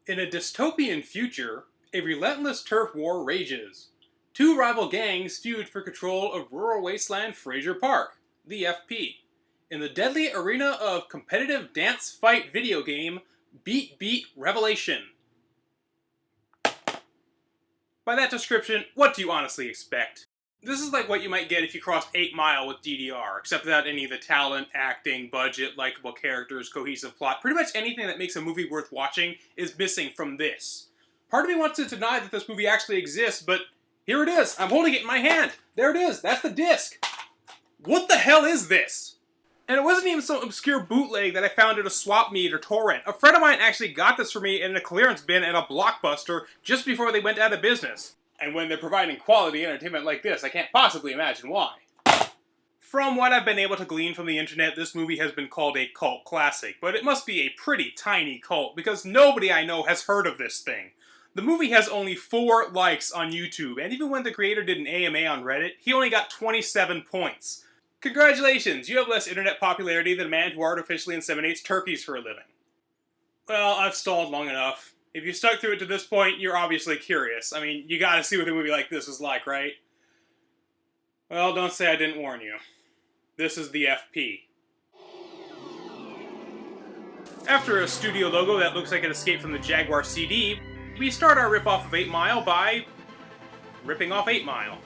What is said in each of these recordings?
In a dystopian future, a relentless turf war rages. Two rival gangs feud for control of rural wasteland Fraser Park, the FP, in the deadly arena of competitive dance fight video game Beat Beat Revelation. By that description, what do you honestly expect? This is like what you might get if you crossed 8 Mile with DDR, except without any of the talent, acting, budget, likable characters, cohesive plot. Pretty much anything that makes a movie worth watching is missing from this. Part of me wants to deny that this movie actually exists, but here it is. I'm holding it in my hand. There it is. That's the disc. What the hell is this? And it wasn't even some obscure bootleg that I found at a swap meet or torrent. A friend of mine actually got this for me in a clearance bin at a Blockbuster just before they went out of business. And when they're providing quality entertainment like this, I can't possibly imagine why. From what I've been able to glean from the internet, this movie has been called a cult classic, but it must be a pretty tiny cult because nobody I know has heard of this thing. The movie has only 4 likes on YouTube, and even when the creator did an AMA on Reddit, he only got 27 points. Congratulations, you have less internet popularity than a man who artificially inseminates turkeys for a living. Well, I've stalled long enough. If you stuck through it to this point, you're obviously curious. I mean, you gotta see what a movie like this is like, right? Well, don't say I didn't warn you. This is the FP. After a studio logo that looks like it escaped from the Jaguar CD, we start our rip-off of 8 Mile by ripping off 8 Mile.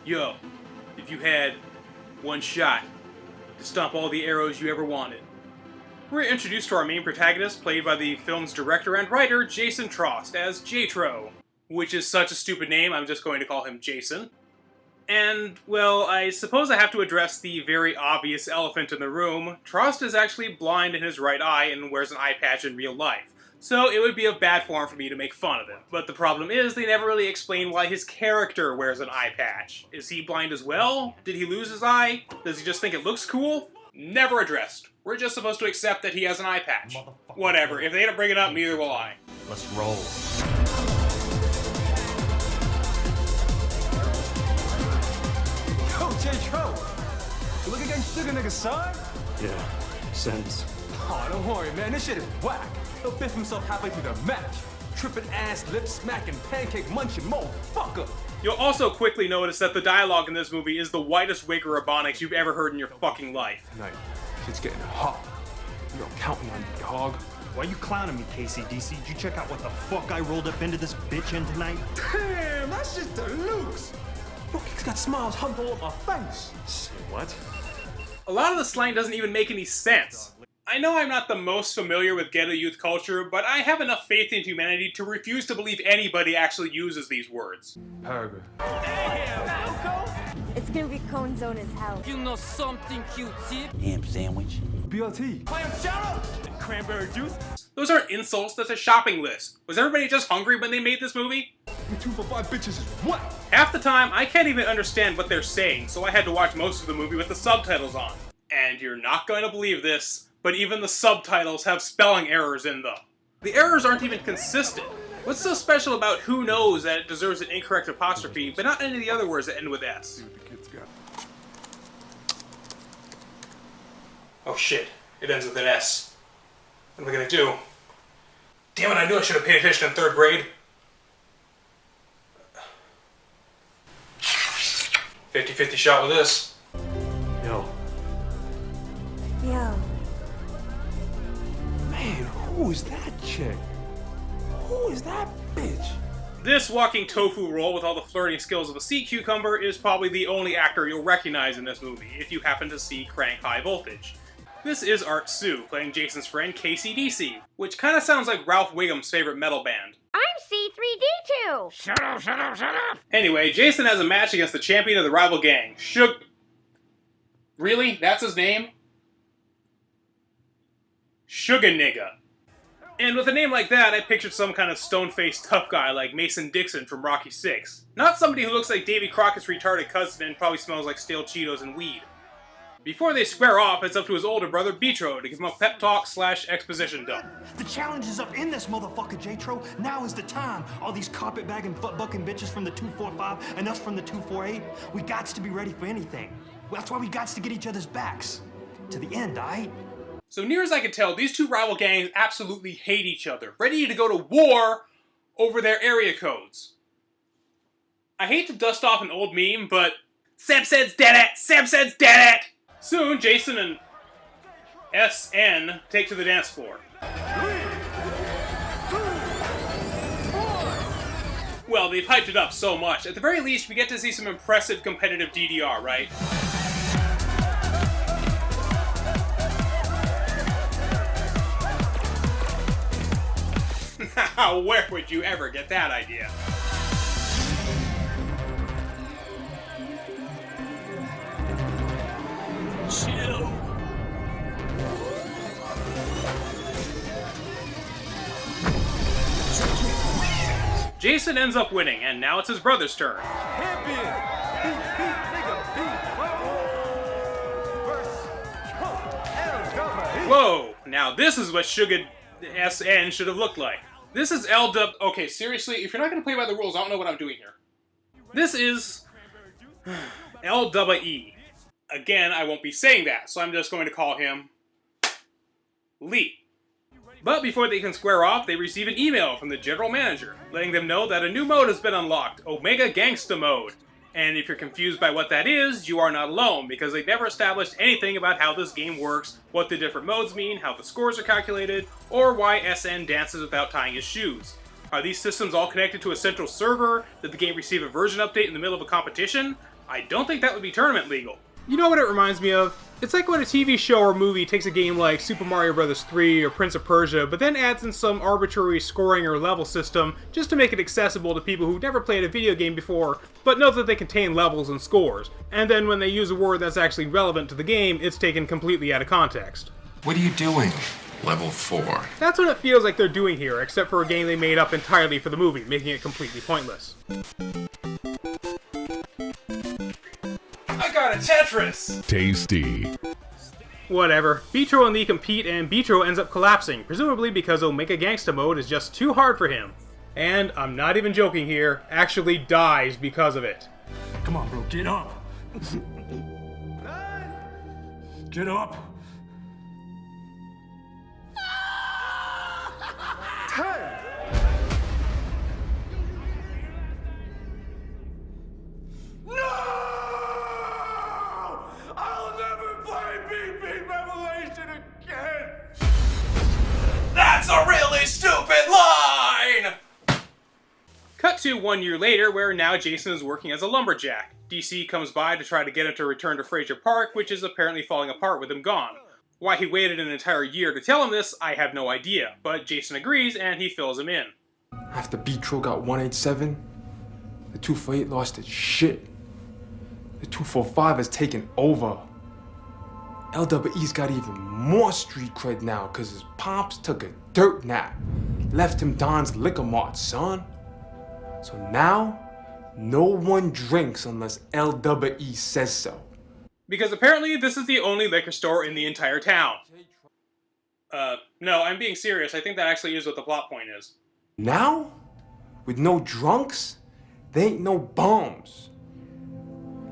Yo, if you had one shot to stomp all the arrows you ever wanted. We're introduced to our main protagonist, played by the film's director and writer, Jason Trost, as Jatro, which is such a stupid name, I'm just going to call him Jason. And, well, I suppose I have to address the very obvious elephant in the room. Trost is actually blind in his right eye and wears an eye patch in real life, so it would be of bad form for me to make fun of him. But the problem is, they never really explain why his character wears an eye patch. Is he blind as well? Did he lose his eye? Does he just think it looks cool? Never addressed. We're just supposed to accept that he has an eye patch. Whatever, if they don't bring it up, neither will I. Let's roll. Yo, J-Tro, you look against Sugar Nigga's son? Yeah, sense. Oh, don't worry, man, this shit is whack. He'll biff himself halfway through the match. Tripping ass, lip smacking, pancake munching motherfucker. You'll also quickly notice that the dialogue in this movie is the whitest wig of ebonics you've ever heard in your fucking life. Tonight, shit's getting hot. You don't count me on you, dog. Why you clowning me, KCDC? Did you check out what the fuck I rolled up into this bitch in tonight? Damn, that's just deluxe. Look, he's got smiles hugged all up my face. Say what? A lot of the slang doesn't even make any sense. I know I'm not the most familiar with ghetto youth culture, but I have enough faith in humanity to refuse to believe anybody actually uses these words. Paragraph. It's gonna be Cone Zona's house. You know something cute, tip? Ham sandwich. BLT. Clam chowder and cranberry juice. Those aren't insults, that's a shopping list. Was everybody just hungry when they made this movie? You 2 for 5 bitches is what? Half the time, I can't even understand what they're saying, so I had to watch most of the movie with the subtitles on. And you're not going to believe this, but even the subtitles have spelling errors in them. The errors aren't even consistent. What's so special about who knows that it deserves an incorrect apostrophe, but not any of the other words that end with S? See what the kids got. Oh shit, it ends with an S. What am I gonna do? Damn it, I knew I should have paid attention in 3rd grade. 50-50 shot with this. Yo, Yo, Man, who is that chick? Who is that bitch? This walking tofu roll with all the flirting skills of a sea cucumber is probably the only actor you'll recognize in this movie, if you happen to see Crank High Voltage. This is Art Sue, playing Jason's friend KCDC, which kinda sounds like Ralph Wiggum's favorite metal band. I'm C3D2. Shut up, shut up, shut up! Anyway, Jason has a match against the champion of the rival gang, Really? That's his name? Sugar Nigga. And with a name like that, I pictured some kind of stone-faced tough guy like Mason Dixon from Rocky VI. Not somebody who looks like Davy Crockett's retarded cousin and probably smells like stale Cheetos and weed. Before they square off, it's up to his older brother, Betro, to give him a pep talk / exposition dump. The challenge is up in this motherfucker, J-Tro. Now is the time. All these carpetbagging, butt-bucking bitches from the 245 and us from the 248. We gots to be ready for anything. That's why we gots to get each other's backs. To the end, aight? So near as I can tell, these two rival gangs absolutely hate each other, ready to go to war over their area codes. I hate to dust off an old meme, but Samson's dead it! Samson's dead it! Soon, Jason and SN take to the dance floor. Well, they've hyped it up so much. At the very least, we get to see some impressive competitive DDR, right? Now, where would you ever get that idea? Chill. Jason ends up winning, and now it's his brother's turn. Champion! Whoa! Now this is what Sugar SN should have looked like. This is LW. Okay, seriously, if you're not going to play by the rules, I don't know what I'm doing here. This is LWE. Again, I won't be saying that, so I'm just going to call him Lee. But before they can square off, they receive an email from the general manager, letting them know that a new mode has been unlocked, Omega Gangsta Mode. And if you're confused by what that is, you are not alone, because they never established anything about how this game works, what the different modes mean, how the scores are calculated, or why SN dances without tying his shoes. Are these systems all connected to a central server? Did the game receive a version update in the middle of a competition? I don't think that would be tournament legal. You know what it reminds me of? It's like when a TV show or movie takes a game like Super Mario Bros. 3 or Prince of Persia, but then adds in some arbitrary scoring or level system just to make it accessible to people who've never played a video game before, but know that they contain levels and scores. And then when they use a word that's actually relevant to the game, it's taken completely out of context. What are you doing? Level 4. That's what it feels like they're doing here, except for a game they made up entirely for the movie, making it completely pointless. I got a Tetris! Tasty. Whatever. Beatro and Lee compete, and Beatro ends up collapsing, presumably because Omega Gangsta Mode is just too hard for him. And, I'm not even joking here, actually dies because of it. Come on, bro, get up. Get up. 10! I'll never play Beat Beat Revelation again! That's a really stupid line! Cut to 1 year later, where now Jason is working as a lumberjack. DC comes by to try to get him to return to Fraser Park, which is apparently falling apart with him gone. Why he waited an entire year to tell him this, I have no idea, but Jason agrees and he fills him in. After Beatro got 187, the 248 lost its shit. The 245 has taken over. LWE's got even more street cred now because his pops took a dirt nap. Left him Don's Liquor Mart, son. So now, no one drinks unless LWE says so. Because apparently this is the only liquor store in the entire town. No, I'm being serious. I think that actually is what the plot point is. Now, with no drunks, there ain't no bums.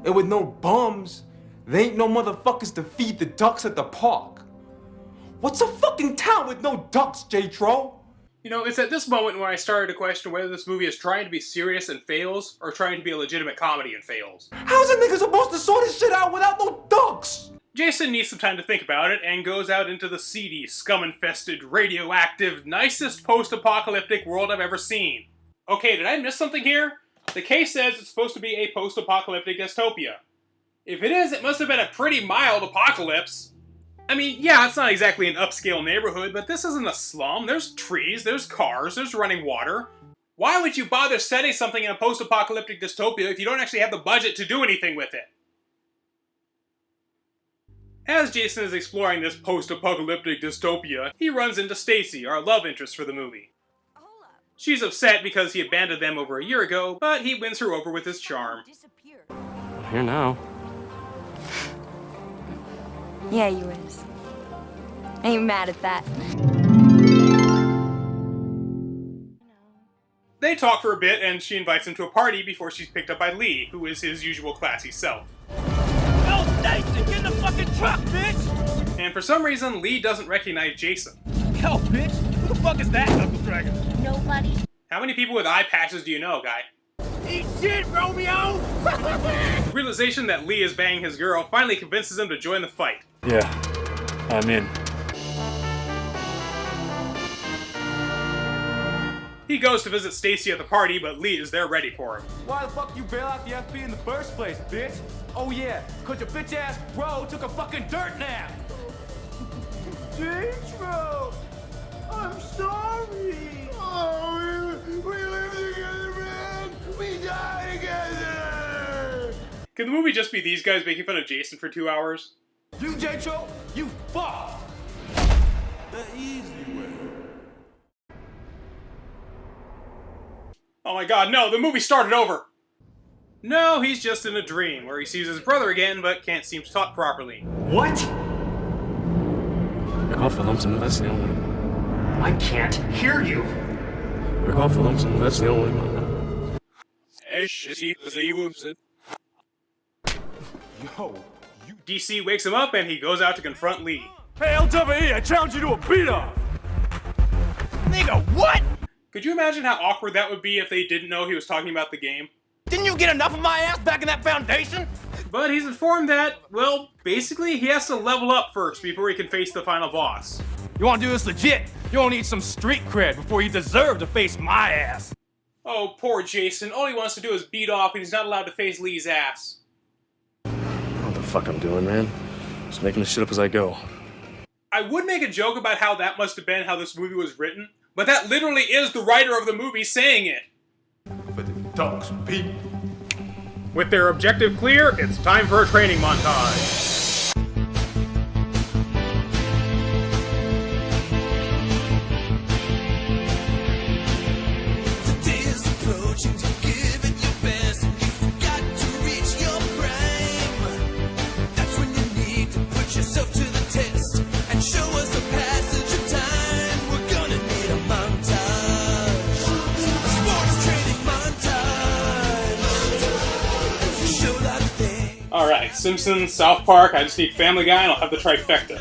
And with no bums, there ain't no motherfuckers to feed the ducks at the park. What's a fucking town with no ducks, J-Tro? You know, it's at this moment when I started to question whether this movie is trying to be serious and fails, or trying to be a legitimate comedy and fails. How's a nigga supposed to sort this shit out without no ducks? Jason needs some time to think about it, and goes out into the seedy, scum-infested, radioactive, nicest post-apocalyptic world I've ever seen. Okay, did I miss something here? The case says it's supposed to be a post-apocalyptic dystopia. If it is, it must have been a pretty mild apocalypse. I mean, yeah, it's not exactly an upscale neighborhood, but this isn't a slum. There's trees, there's cars, there's running water. Why would you bother setting something in a post-apocalyptic dystopia if you don't actually have the budget to do anything with it? As Jason is exploring this post-apocalyptic dystopia, he runs into Stacy, our love interest for the movie. She's upset because he abandoned them over a year ago, but he wins her over with his charm. I'm here now. Yeah, you is. Ain't mad at that. They talk for a bit, and she invites him to a party before she's picked up by Lee, who is his usual classy self. No, Stacy, get in the fucking truck, bitch! and for some reason, Lee doesn't recognize Jason. Yo, bitch! Who the fuck is that, Knuckle Dragon? Nobody. How many people with eye patches do you know, guy? Eat shit, Romeo! The realization that Lee is banging his girl finally convinces him to join the fight. Yeah, I'm in. He goes to visit Stacy at the party, but Lee is there ready for him. Why the fuck you bail out the FB in the first place, bitch? Oh yeah, cause your bitch ass bro took a fucking dirt nap. J-Tro, I'm sorry. Oh, we live together, man. We die together. Can the movie just be these guys making fun of Jason for 2 hours? You, J-Tro, you fuck. The easy way. Oh my god, no, the movie started over! No, he's just in a dream, where he sees his brother again, but can't seem to talk properly. What? Recall for lumps and that's the only one. I can't hear you. Recall for lumps and that's the only one. Yo, DC wakes him up and he goes out to confront Lee. hey LWE, I challenge you to a beat-off. Nigga, what? Could you imagine how awkward that would be if they didn't know he was talking about the game? Didn't you get enough of my ass back in that foundation? But he's informed that, well, basically he has to level up first before he can face the final boss. You wanna do this legit? You don't need some street cred before you deserve to face my ass. Oh, poor Jason. All he wants to do is beat off and he's not allowed to face Lee's ass. What the fuck I'm doing, man? Just making this shit up as I go. I would make a joke about how that must have been how this movie was written, but that literally is the writer of the movie saying it. For the dogs, Pete. With their objective clear, it's time for a training montage. Alright, Simpsons, South Park, I just need Family Guy, and I'll have the trifecta.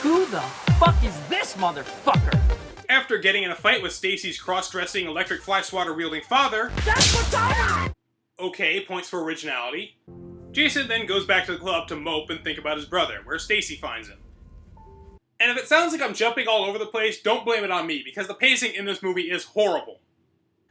Who the fuck is this motherfucker? After getting in a fight with Stacy's cross-dressing, electric fly swatter-wielding father... That's what's on! Okay, points for originality. Jason then goes back to the club to mope and think about his brother, where Stacy finds him. And if it sounds like I'm jumping all over the place, don't blame it on me, because the pacing in this movie is horrible.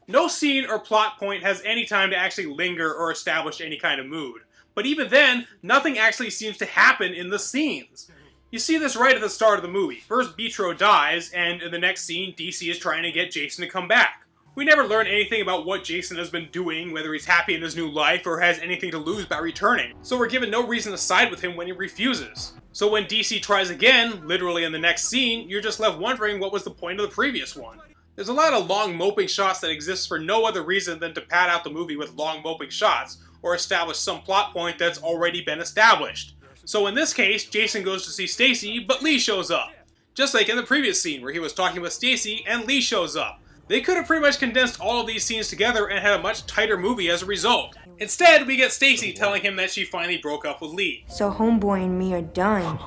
No scene or plot point has any time to actually linger or establish any kind of mood. But even then, nothing actually seems to happen in the scenes. You see this right at the start of the movie. First, Beatro dies, and in the next scene, DC is trying to get Jason to come back. We never learn anything about what Jason has been doing, whether he's happy in his new life or has anything to lose by returning. So we're given no reason to side with him when he refuses. So when DC tries again, literally in the next scene, you're just left wondering what was the point of the previous one. There's a lot of long moping shots that exist for no other reason than to pad out the movie with long moping shots, or establish some plot point that's already been established. So in this case, Jason goes to see Stacy, but Lee shows up. Just like in the previous scene where he was talking with Stacy and Lee shows up. They could have pretty much condensed all of these scenes together and had a much tighter movie as a result. Instead, we get Stacy telling him that she finally broke up with Lee. So homeboy and me are done.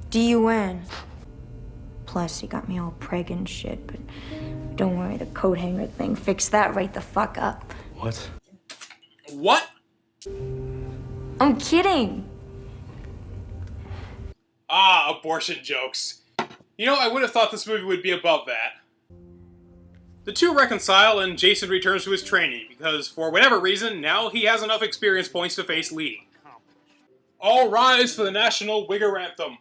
D-U-N. Plus, he got me all preg and shit, but don't worry, the coat hanger thing fixed that right the fuck up. What? What? I'm kidding. Ah, abortion jokes. You know, I would have thought this movie would be above that. The two reconcile and Jason returns to his training because, for whatever reason, now he has enough experience points to face Lee. All rise for the national Wigger anthem.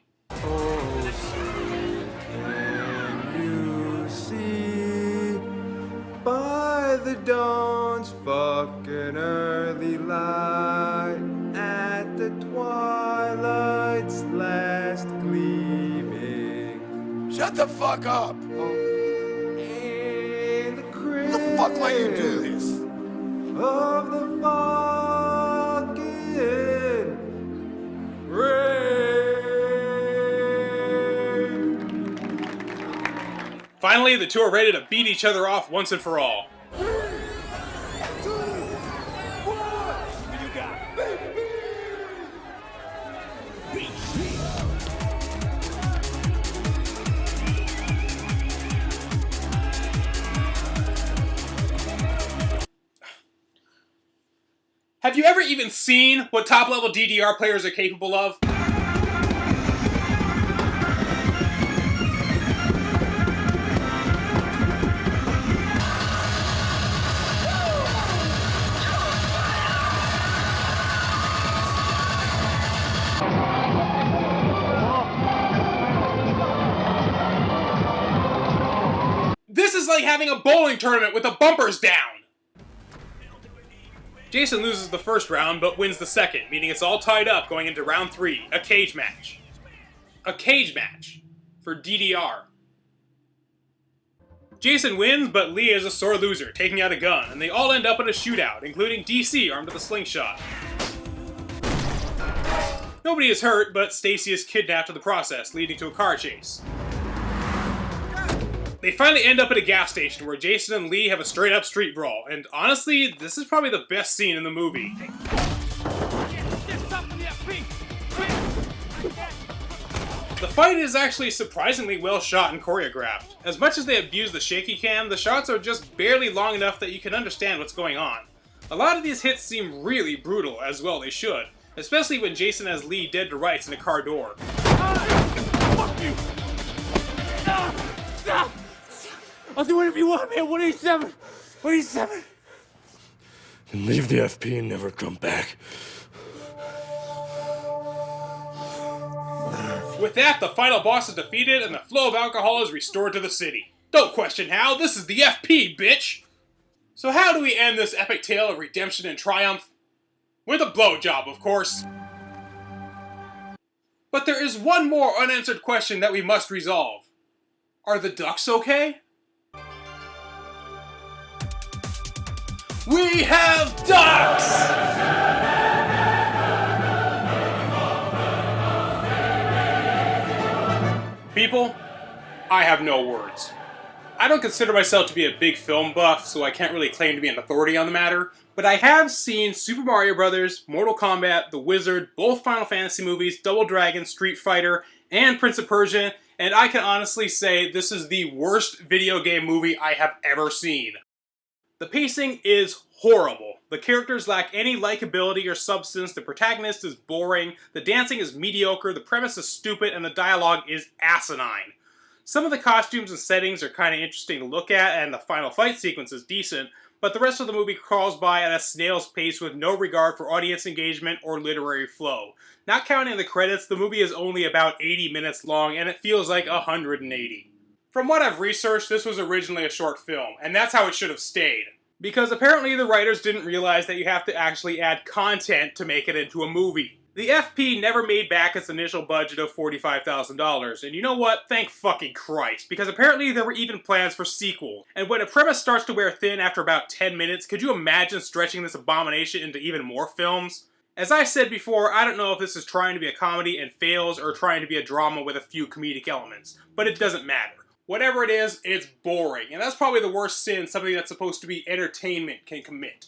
By the dawn's fucking early light, at the twilight's last gleaming. Shut the fuck up! In the Who the fuck let you do this? of the fucking rain. Finally, the two are ready to beat each other off once and for all. Have you ever even seen what top-level DDR players are capable of? This is like having a bowling tournament with the bumpers down! Jason loses the first round, but wins the second, meaning it's all tied up going into round 3, a cage match. A cage match. For DDR. Jason wins, but Lee is a sore loser, taking out a gun, and they all end up in a shootout, including DC armed with a slingshot. Nobody is hurt, but Stacy is kidnapped in the process, leading to a car chase. They finally end up at a gas station where Jason and Lee have a straight-up street brawl, and honestly, this is probably the best scene in the movie. The fight is actually surprisingly well shot and choreographed. As much as they abuse the shaky cam, the shots are just barely long enough that you can understand what's going on. A lot of these hits seem really brutal, as well they should, especially when Jason has Lee dead to rights in a car door. Fuck you! Stop! I'll do whatever you want, man. 187. 187. Then leave the FP and never come back. With that, the final boss is defeated and the flow of alcohol is restored to the city. Don't question how, this is the FP, bitch! So how do we end this epic tale of redemption and triumph? With a blowjob, of course. But there is one more unanswered question that we must resolve. Are the ducks okay? We have ducks! People, I have no words. I don't consider myself to be a big film buff, so I can't really claim to be an authority on the matter, but I have seen Super Mario Bros., Mortal Kombat, The Wizard, both Final Fantasy movies, Double Dragon, Street Fighter, and Prince of Persia, and I can honestly say this is the worst video game movie I have ever seen. The pacing is horrible. The characters lack any likability or substance, the protagonist is boring, the dancing is mediocre, the premise is stupid, and the dialogue is asinine. Some of the costumes and settings are kind of interesting to look at, and the final fight sequence is decent, but the rest of the movie crawls by at a snail's pace with no regard for audience engagement or literary flow. Not counting the credits, the movie is only about 80 minutes long, and it feels like 180. From what I've researched, this was originally a short film, and that's how it should have stayed. Because apparently the writers didn't realize that you have to actually add content to make it into a movie. The FP never made back its initial budget of $45,000, and you know what? Thank fucking Christ, because apparently there were even plans for sequel. And when a premise starts to wear thin after about 10 minutes, could you imagine stretching this abomination into even more films? As I said before, I don't know if this is trying to be a comedy and fails, or trying to be a drama with a few comedic elements, but it doesn't matter. Whatever it is, it's boring, and that's probably the worst sin something that's supposed to be entertainment can commit.